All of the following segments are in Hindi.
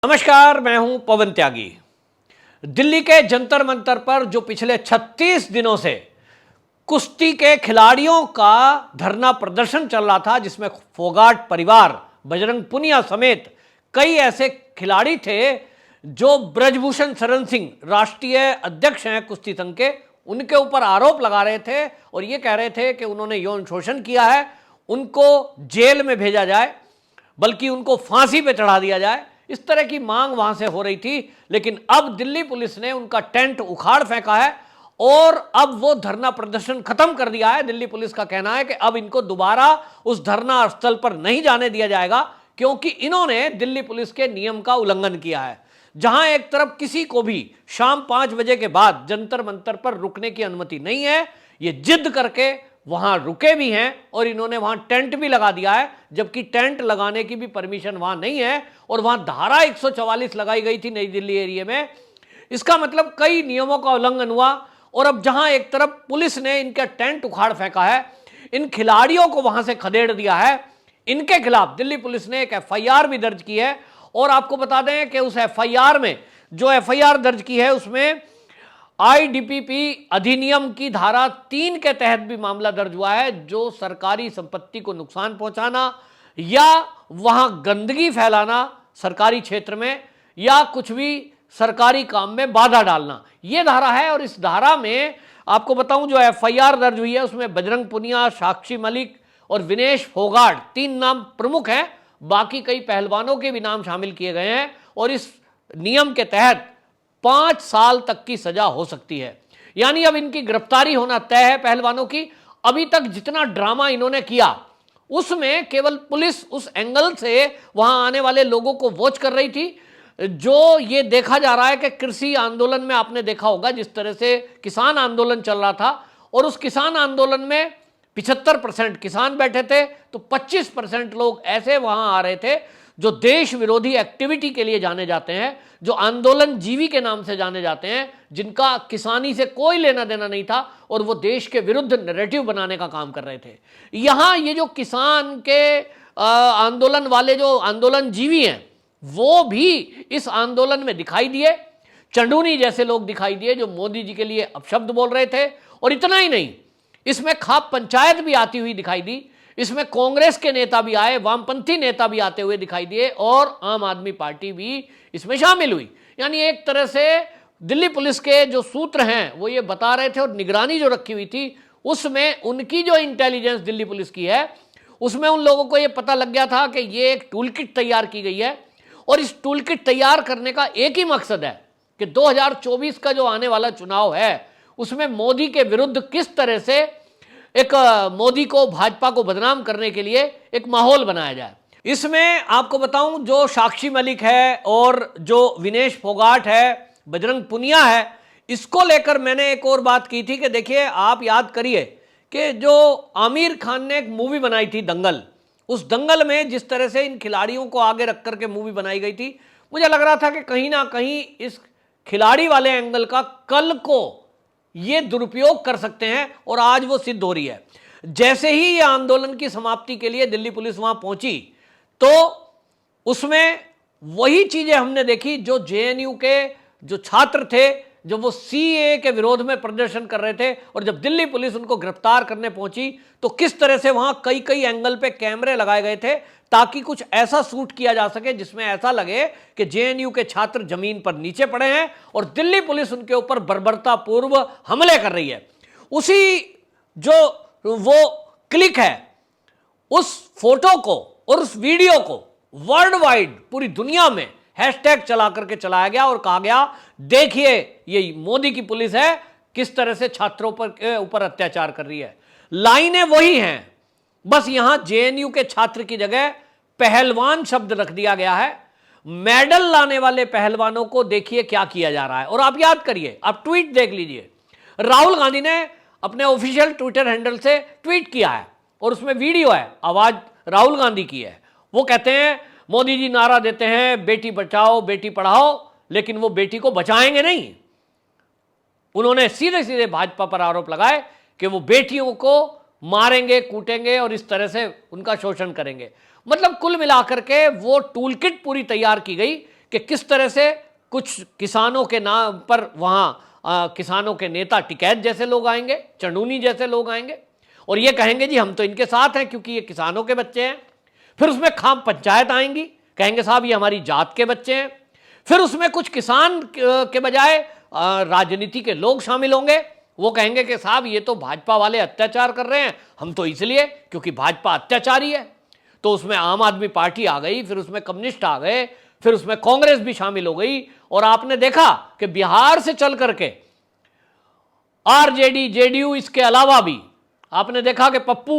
नमस्कार, मैं हूं पवन त्यागी। दिल्ली के जंतर मंतर पर जो पिछले 36 दिनों से कुश्ती के खिलाड़ियों का धरना प्रदर्शन चल रहा था, जिसमें फोगाट परिवार, बजरंग पुनिया समेत कई ऐसे खिलाड़ी थे जो ब्रजभूषण शरण सिंह, राष्ट्रीय अध्यक्ष हैं कुश्ती संघ के, उनके ऊपर आरोप लगा रहे थे और ये कह रहे थे कि उन्होंने यौन शोषण किया है, उनको जेल में भेजा जाए, बल्कि उनको फांसी पे चढ़ा दिया जाए। इस तरह की मांग वहां से हो रही थी। लेकिन अब दिल्ली पुलिस ने उनका टेंट उखाड़ फेंका है और अब वो धरना प्रदर्शन खत्म कर दिया है। दिल्ली पुलिस का कहना है कि अब इनको दोबारा उस धरना स्थल पर नहीं जाने दिया जाएगा, क्योंकि इन्होंने दिल्ली पुलिस के नियम का उल्लंघन किया है। जहां एक तरफ किसी को भी शाम 5 बजे के बाद जंतर मंतर पर रुकने की अनुमति नहीं है, ये जिद करके वहां रुके भी हैं और इन्होंने वहां टेंट भी लगा दिया है, जबकि टेंट लगाने की भी परमिशन वहां नहीं है और वहां धारा 144 लगाई गई थी नई दिल्ली एरिया में। इसका मतलब कई नियमों का उल्लंघन हुआ। और अब जहां एक तरफ पुलिस ने इनका टेंट उखाड़ फेंका है, इन खिलाड़ियों को वहां से खदेड़ दिया है, इनके खिलाफ दिल्ली पुलिस ने एक FIR भी दर्ज की है। और आपको बता दें कि उस FIR में जो FIR दर्ज की है उसमें IDPP अधिनियम की धारा 3 के तहत भी मामला दर्ज हुआ है, जो सरकारी संपत्ति को नुकसान पहुंचाना या वहां गंदगी फैलाना सरकारी क्षेत्र में, या कुछ भी सरकारी काम में बाधा डालना, यह धारा है। और इस धारा में आपको बताऊं जो FIR दर्ज हुई है उसमें बजरंग पुनिया, साक्षी मलिक और विनेश फोगाट 3 नाम प्रमुख हैं। बाकी कई पहलवानों के भी नाम शामिल किए गए हैं और इस नियम के तहत 5 साल तक की सजा हो सकती है। यानी अब इनकी गिरफ्तारी होना तय है पहलवानों की। अभी तक जितना ड्रामा इन्होंने किया उसमें केवल पुलिस उस एंगल से वहां आने वाले लोगों को वॉच कर रही थी। जो ये देखा जा रहा है कि कृषि आंदोलन में आपने देखा होगा जिस तरह से किसान आंदोलन चल रहा था, और उस किसान आंदोलन में 75% किसान बैठे थे, तो 25% लोग ऐसे वहां आ रहे थे जो देश विरोधी एक्टिविटी के लिए जाने जाते हैं, जो आंदोलन जीवी के नाम से जाने जाते हैं, जिनका किसानी से कोई लेना देना नहीं था और वो देश के विरुद्ध नैरेटिव बनाने का काम कर रहे थे। यहां ये जो किसान के आंदोलन वाले जो आंदोलन जीवी हैं वो भी इस आंदोलन में दिखाई दिए। चंडूनी जैसे लोग दिखाई दिए जो मोदी जी के लिए अपशब्द बोल रहे थे। और इतना ही नहीं, इसमें खाप पंचायत भी आती हुई दिखाई दी, इसमें कांग्रेस के नेता भी आए, वामपंथी नेता भी आते हुए दिखाई दिए और आम आदमी पार्टी भी इसमें शामिल हुई। यानी एक तरह से दिल्ली पुलिस के जो सूत्र हैं वो ये बता रहे थे, और निगरानी जो रखी हुई थी उसमें उनकी जो इंटेलिजेंस दिल्ली पुलिस की है उसमें उन लोगों को ये पता लग गया था कि ये एक टूल किट तैयार की गई है। और इस टूल किट तैयार करने का एक ही मकसद है कि 2024 का जो आने वाला चुनाव है उसमें मोदी के विरुद्ध किस तरह से एक मोदी को, भाजपा को बदनाम करने के लिए एक माहौल बनाया जाए। इसमें आपको बताऊं जो साक्षी मलिक है और जो विनेश फोगाट है, बजरंग पुनिया है, इसको लेकर मैंने एक और बात की थी कि देखिए आप याद करिए कि जो आमिर खान ने एक मूवी बनाई थी दंगल, उस दंगल में जिस तरह से इन खिलाड़ियों को आगे रख करके मूवी बनाई गई थी, मुझे लग रहा था कि कहीं ना कहीं इस खिलाड़ी वाले एंगल का कल को ये दुरुपयोग कर सकते हैं, और आज वो सिद्ध हो रही है। जैसे ही ये आंदोलन की समाप्ति के लिए दिल्ली पुलिस वहां पहुंची तो उसमें वही चीजें हमने देखी जो JNU के जो छात्र थे, जो वो CAA के विरोध में प्रदर्शन कर रहे थे, और जब दिल्ली पुलिस उनको गिरफ्तार करने पहुंची तो किस तरह से वहां कई कई एंगल पे कैमरे लगाए गए थे ताकि कुछ ऐसा शूट किया जा सके जिसमें ऐसा लगे कि JNU के छात्र जमीन पर नीचे पड़े हैं और दिल्ली पुलिस उनके ऊपर बर्बरतापूर्व हमले कर रही है। उसी जो वो क्लिक है, उस फोटो को और उस वीडियो को वर्ल्ड वाइड पूरी दुनिया में हैशटैग चला करके चलाया गया और कहा गया देखिए ये मोदी की पुलिस है किस तरह से छात्रों पर ऊपर अत्याचार कर रही है। लाइनें वही हैं, बस यहां JNU के छात्र की जगह पहलवान शब्द रख दिया गया है। मेडल लाने वाले पहलवानों को देखिए क्या किया जा रहा है। और आप याद करिए, आप ट्वीट देख लीजिए, राहुल गांधी ने अपने ऑफिशियल ट्विटर हैंडल से ट्वीट किया है और उसमें वीडियो है, आवाज राहुल गांधी की है। वो कहते हैं मोदी जी नारा देते हैं बेटी बचाओ बेटी पढ़ाओ, लेकिन वो बेटी को बचाएंगे नहीं। उन्होंने सीधे सीधे भाजपा पर आरोप लगाए कि वो बेटियों को मारेंगे, कूटेंगे और इस तरह से उनका शोषण करेंगे। मतलब कुल मिलाकर के वो टूल किट पूरी तैयार की गई कि किस तरह से कुछ किसानों के नाम पर वहां किसानों के नेता टिकैत जैसे लोग आएंगे, चंडूनी जैसे लोग आएंगे और ये कहेंगे जी हम तो इनके साथ हैं क्योंकि ये किसानों के बच्चे हैं। फिर उसमें खाम पंचायत आएंगी, कहेंगे साहब ये हमारी जात के बच्चे हैं। फिर उसमें कुछ किसान के बजाय राजनीति के लोग शामिल होंगे, वो कहेंगे कि साहब ये तो भाजपा वाले अत्याचार कर रहे हैं, हम तो इसलिए क्योंकि भाजपा अत्याचारी है। तो उसमें आम आदमी पार्टी आ गई, फिर उसमें कम्युनिस्ट आ गए, फिर उसमें कांग्रेस भी शामिल हो गई और आपने देखा कि बिहार से चल करके आरजेडी, जेडीयू, इसके अलावा भी आपने देखा कि पप्पू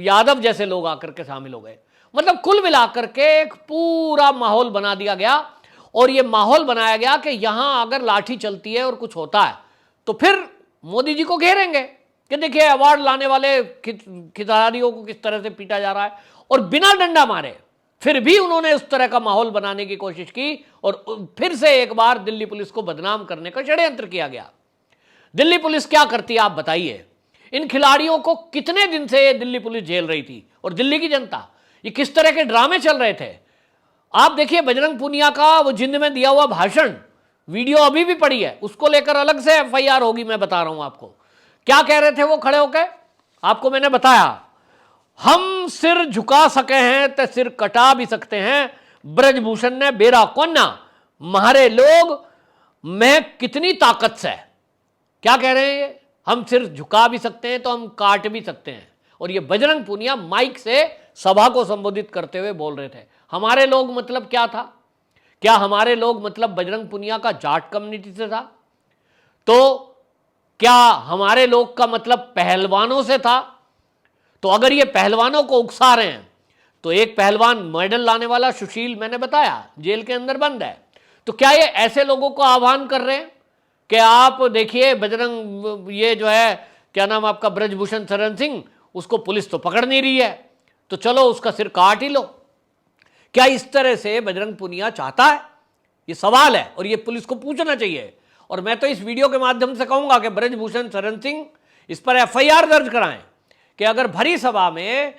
यादव जैसे लोग आकर के शामिल हो गए। मतलब कुल मिलाकर के एक पूरा माहौल बना दिया गया और यह माहौल बनाया गया कि यहां अगर लाठी चलती है और कुछ होता है तो फिर मोदी जी को घेरेंगे कि देखिए अवार्ड लाने वाले खिलाड़ियों को किस तरह से पीटा जा रहा है। और बिना डंडा मारे फिर भी उन्होंने उस तरह का माहौल बनाने की कोशिश की और फिर से एक बार दिल्ली पुलिस को बदनाम करने का षड्यंत्र किया गया। दिल्ली पुलिस क्या करती है आप बताइए? इन खिलाड़ियों को कितने दिन से दिल्ली पुलिस झेल रही थी और दिल्ली की जनता, ये किस तरह के ड्रामे चल रहे थे। आप देखिए बजरंग पूनिया का वो जिंद में दिया हुआ भाषण, वीडियो अभी भी पड़ी है, उसको लेकर अलग से एफआईआर होगी। मैं बता रहा हूं आपको क्या कह रहे थे वो खड़े होकर, आपको मैंने बताया हम सिर झुका सके हैं तो सिर कटा भी सकते हैं, ब्रजभूषण ने बेरा कोन्ना मारे लोग मैं कितनी ताकत से। क्या कह रहे हैं ये? हम सिर झुका भी सकते हैं तो हम काट भी सकते हैं। और ये बजरंग पूनिया माइक से सभा को संबोधित करते हुए बोल रहे थे। हमारे लोग मतलब क्या था? क्या हमारे लोग मतलब बजरंग पूनिया का जाट कम्युनिटी से था? तो क्या हमारे लोग का मतलब पहलवानों से था? तो अगर ये पहलवानों को उकसा रहे हैं तो एक पहलवान मेडल लाने वाला सुशील, मैंने बताया जेल के अंदर बंद है, तो क्या ये ऐसे लोगों को आह्वान कर रहे हैं कि आप देखिए बजरंग ये जो है क्या नाम आपका ब्रजभूषण शरण सिंह, उसको पुलिस तो पकड़ नहीं रही है तो चलो उसका सिर काट ही लो। क्या इस तरह से बजरंग पूनिया चाहता है? ये सवाल है और ये पुलिस को पूछना चाहिए। और मैं तो इस वीडियो के माध्यम से कहूंगा कि ब्रजभूषण शरण सिंह इस पर एफआईआर दर्ज कराएं कि अगर भरी सभा में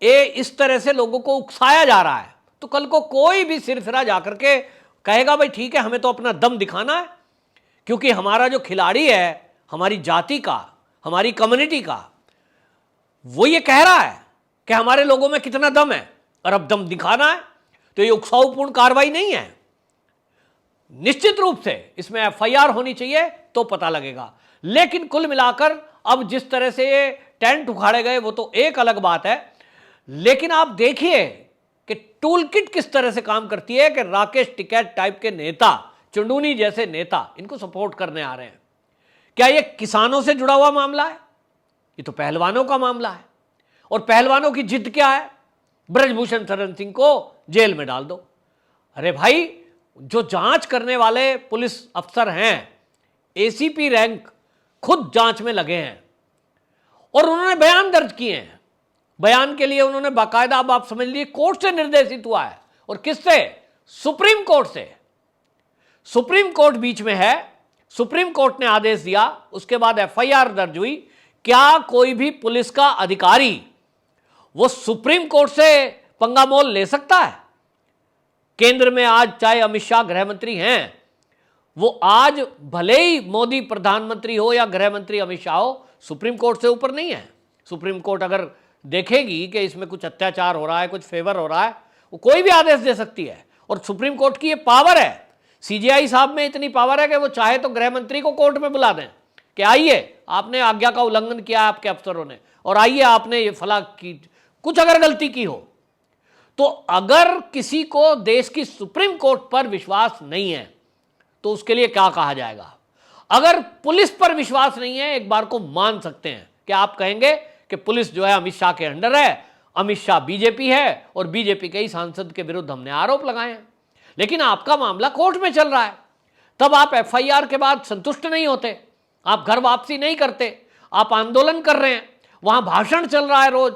इस तरह से लोगों को उकसाया जा रहा है तो कल को कोई भी सिरफिरा जाकर के कहेगा भाई ठीक है हमें तो अपना दम दिखाना है, क्योंकि हमारा जो खिलाड़ी है हमारी जाति का, हमारी कम्युनिटी का, वो ये कह रहा है कि हमारे लोगों में कितना दम है और अब दम दिखाना है। तो ये उकसाऊपूर्ण कार्रवाई नहीं है। निश्चित रूप से इसमें एफआईआर होनी चाहिए तो पता लगेगा। लेकिन कुल मिलाकर अब जिस तरह से ये टेंट उखाड़े गए वो तो एक अलग बात है, लेकिन आप देखिए कि टूल किट किस तरह से काम करती है कि राकेश टिकैत टाइप के नेता, चंडूनी जैसे नेता इनको सपोर्ट करने आ रहे हैं। क्या ये किसानों से जुड़ा हुआ मामला है? ये तो पहलवानों का मामला है। और पहलवानों की जिद क्या है? ब्रजभूषण शरण सिंह को जेल में डाल दो। अरे भाई, जो जांच करने वाले पुलिस अफसर हैं, एसीपी रैंक, खुद जांच में लगे हैं और उन्होंने बयान दर्ज किए हैं। बयान के लिए उन्होंने बाकायदा, अब आप समझ लीजिए, कोर्ट से निर्देशित हुआ है। और किससे? सुप्रीम कोर्ट से। सुप्रीम कोर्ट बीच में है, सुप्रीम कोर्ट ने आदेश दिया, उसके बाद एफआईआर दर्ज हुई। क्या कोई भी पुलिस का अधिकारी वो सुप्रीम कोर्ट से पंगा मोल ले सकता है? केंद्र में आज चाहे अमित शाह गृह मंत्री हैं, वो आज भले ही मोदी प्रधानमंत्री हो या गृह मंत्री अमित शाह हो, सुप्रीम कोर्ट से ऊपर नहीं है। सुप्रीम कोर्ट अगर देखेगी कि इसमें कुछ अत्याचार हो रहा है, कुछ फेवर हो रहा है, वो कोई भी आदेश दे सकती है। और सुप्रीम कोर्ट की ये पावर है, सीजेआई साहब में इतनी पावर है कि वो चाहे तो गृह मंत्री को कोर्ट में बुला दें कि आइए, आपने आज्ञा का उल्लंघन किया आपके अफसरों ने, और आइए आपने ये फला की कुछ अगर गलती की हो। तो अगर किसी को देश की सुप्रीम कोर्ट पर विश्वास नहीं है तो उसके लिए क्या कहा जाएगा? अगर पुलिस पर विश्वास नहीं है, एक बार को मान सकते हैं कि आप कहेंगे कि पुलिस जो है अमित शाह के अंडर है, अमित शाह बीजेपी है और बीजेपी के ही सांसद के विरुद्ध हमने आरोप लगाए हैं। लेकिन आपका मामला कोर्ट में चल रहा है, तब आप एफआईआर के बाद संतुष्ट नहीं होते, आप घर वापसी नहीं करते, आप आंदोलन कर रहे हैं, वहां भाषण चल रहा है, रोज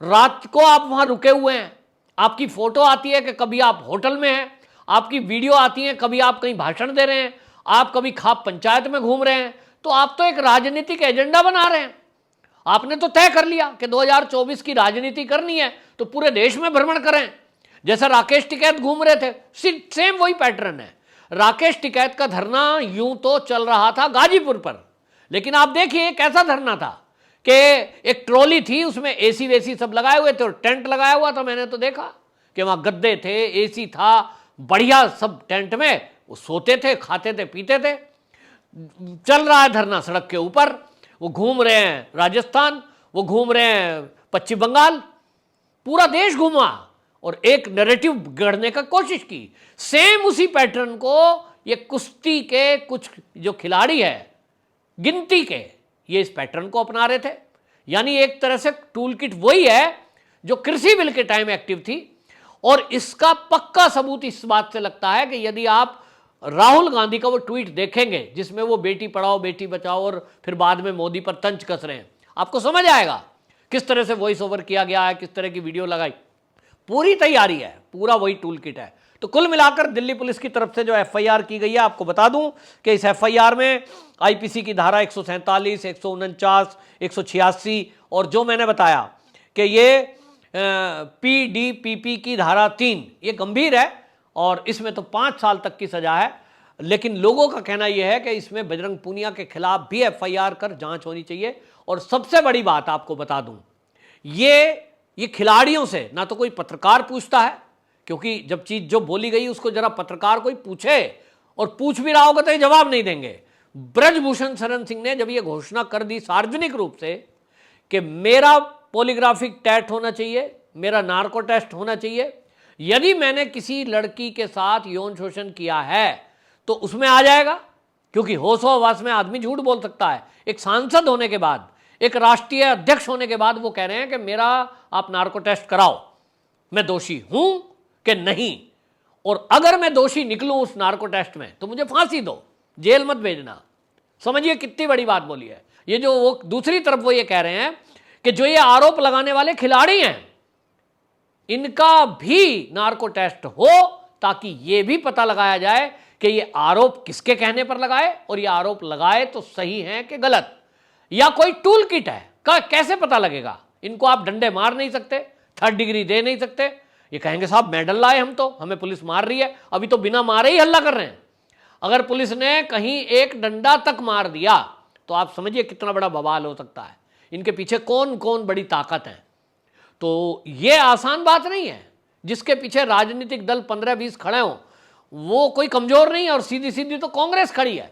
रात को आप वहां रुके हुए हैं, आपकी फोटो आती है कि कभी आप होटल में हैं, आपकी वीडियो आती है कभी आप कहीं भाषण दे रहे हैं, आप कभी खाप पंचायत में घूम रहे हैं। तो आप तो एक राजनीतिक एजेंडा बना रहे हैं। आपने तो तय कर लिया कि 2024 की राजनीति करनी है तो पूरे देश में भ्रमण करें, जैसा राकेश टिकैत घूम रहे थे, सेम वही पैटर्न है। राकेश टिकैत का धरना यूं तो चल रहा था गाजीपुर पर, लेकिन आप देखिए कैसा धरना था कि एक ट्रॉली थी, उसमें एसी वेसी सब लगाए हुए थे और टेंट लगाया हुआ था। मैंने तो देखा कि वहां गद्दे थे, एसी था, बढ़िया सब टेंट में वो सोते थे, खाते थे, पीते थे। चल रहा है धरना सड़क के ऊपर। वो घूम रहे हैं राजस्थान, वो घूम रहे हैं पश्चिम बंगाल, पूरा देश घूमा और एक नैरेटिव गढ़ने का कोशिश की। सेम उसी पैटर्न को ये कुश्ती के कुछ जो खिलाड़ी है गिनती के, ये इस पैटर्न को अपना रहे थे। यानी एक तरह से टूल किट वही है जो कृषि बिल के टाइम एक्टिव थी। और इसका पक्का सबूत इस बात से लगता है कि यदि आप राहुल गांधी का वो ट्वीट देखेंगे जिसमें वो बेटी पढ़ाओ बेटी बचाओ और फिर बाद में मोदी पर तंज कस रहे हैं, आपको समझ आएगा किस तरह से वॉइस ओवर किया गया है, किस तरह की वीडियो लगाई। पूरी तैयारी है, पूरा वही टूल किट है। तो कुल मिलाकर दिल्ली पुलिस की तरफ से जो एफआईआर की गई है, आपको बता दूं कि इस एफआईआर में आईपीसी की धारा 147, 149, 186 और जो मैंने बताया कि ये पीडीपीपी की धारा 3 ये गंभीर है और इसमें तो 5 साल तक की सजा है। लेकिन लोगों का कहना यह है कि इसमें बजरंग पूनिया के खिलाफ भी एफआईआर कर जांच होनी चाहिए। और सबसे बड़ी बात आपको बता दूं, ये खिलाड़ियों से ना तो कोई पत्रकार पूछता है, क्योंकि जब चीज जो बोली गई उसको जरा पत्रकार कोई पूछे, और पूछ भी रहा होगा तो ये जवाब नहीं देंगे। ब्रजभूषण शरण सिंह ने जब ये घोषणा कर दी सार्वजनिक रूप से कि मेरा पॉलीग्राफिक टेस्ट होना चाहिए, मेरा नार्को टेस्ट होना चाहिए, यदि मैंने किसी लड़की के साथ यौन शोषण किया है तो उसमें आ जाएगा, क्योंकि होशो हवास में आदमी झूठ बोल सकता है। एक सांसद होने के बाद, एक राष्ट्रीय अध्यक्ष होने के बाद वो कह रहे हैं कि मेरा आप नार्को टेस्ट कराओ, मैं दोषी हूं कि नहीं, और अगर मैं दोषी निकलूं उस नार्को टेस्ट में तो मुझे फांसी दो, जेल मत भेजना। समझिए कितनी बड़ी बात बोली है। ये जो वो दूसरी तरफ वो ये कह रहे हैं कि जो ये आरोप लगाने वाले खिलाड़ी हैं इनका भी नार्को टेस्ट हो, ताकि ये भी पता लगाया जाए कि ये आरोप किसके कहने पर लगाए, और ये आरोप लगाए तो सही हैं कि गलत, या कोई टूल किट है का कैसे पता लगेगा। इनको आप डंडे मार नहीं सकते, 3rd डिग्री दे नहीं सकते। ये कहेंगे साहब मेडल लाए हम तो, हमें पुलिस मार रही है, अभी तो बिना मारे ही हल्ला कर रहे हैं। अगर पुलिस ने कहीं एक डंडा तक मार दिया तो आप समझिए कितना बड़ा बवाल हो सकता है। इनके पीछे कौन कौन बड़ी ताकत है। तो ये आसान बात नहीं है। जिसके पीछे राजनीतिक दल 15-20 खड़े हों वो कोई कमजोर नहीं है, और सीधी सीधी तो कांग्रेस खड़ी है।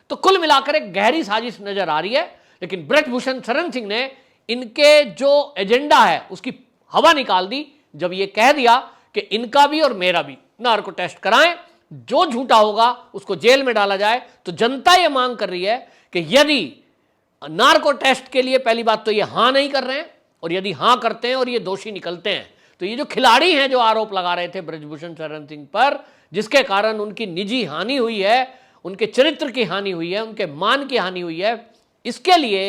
तो कुल मिलाकर एक गहरी साजिश नजर आ रही है। लेकिन ब्रजभूषण शरण सिंह ने इनके जो एजेंडा है उसकी हवा निकाल दी जब ये कह दिया कि इनका भी और मेरा भी नार्को टेस्ट कराएं, जो झूठा होगा उसको जेल में डाला जाए। तो जनता ये मांग कर रही है कि यदि नार्को टेस्ट के लिए पहली बात तो ये हां नहीं कर रहे हैं, और यदि हां करते हैं और ये दोषी निकलते हैं तो ये जो खिलाड़ी हैं जो आरोप लगा रहे थे ब्रजभूषण शरण सिंह पर, जिसके कारण उनकी निजी हानि हुई है, उनके चरित्र की हानि हुई है, उनके मान की हानि हुई है, इसके लिए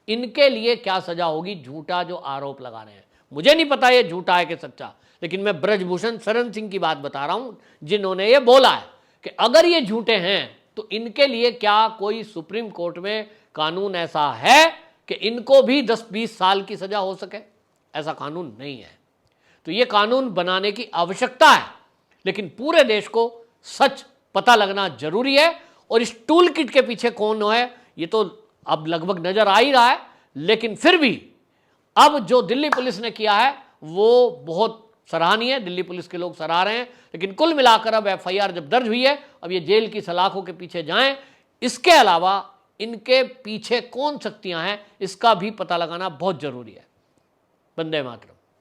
इनके लिए क्या सजा होगी। झूठा जो आरोप लगा रहे हैं, मुझे नहीं पता ये झूठा है कि सच्चा, लेकिन मैं ब्रजभूषण शरण सिंह की बात बता रहा हूं जिन्होंने ये बोला है कि अगर ये झूठे हैं तो इनके लिए क्या कोई सुप्रीम कोर्ट में कानून ऐसा है कि इनको भी 10-20 साल की सजा हो सके। ऐसा कानून नहीं है। तो ये कानून बनाने की आवश्यकता है, लेकिन पूरे देश को सच पता लगना जरूरी है। और इस टूल किट के पीछे कौन है ये तो अब लगभग नजर आ ही रहा है, लेकिन फिर भी अब जो दिल्ली पुलिस ने किया है वो बहुत सराहनीय है। दिल्ली पुलिस के लोग सराह रहे हैं। लेकिन कुल मिलाकर अब एफआईआर जब दर्ज हुई है, अब ये जेल की सलाखों के पीछे जाएं। इसके अलावा इनके पीछे कौन शक्तियां हैं इसका भी पता लगाना बहुत जरूरी है। वंदे मातरम।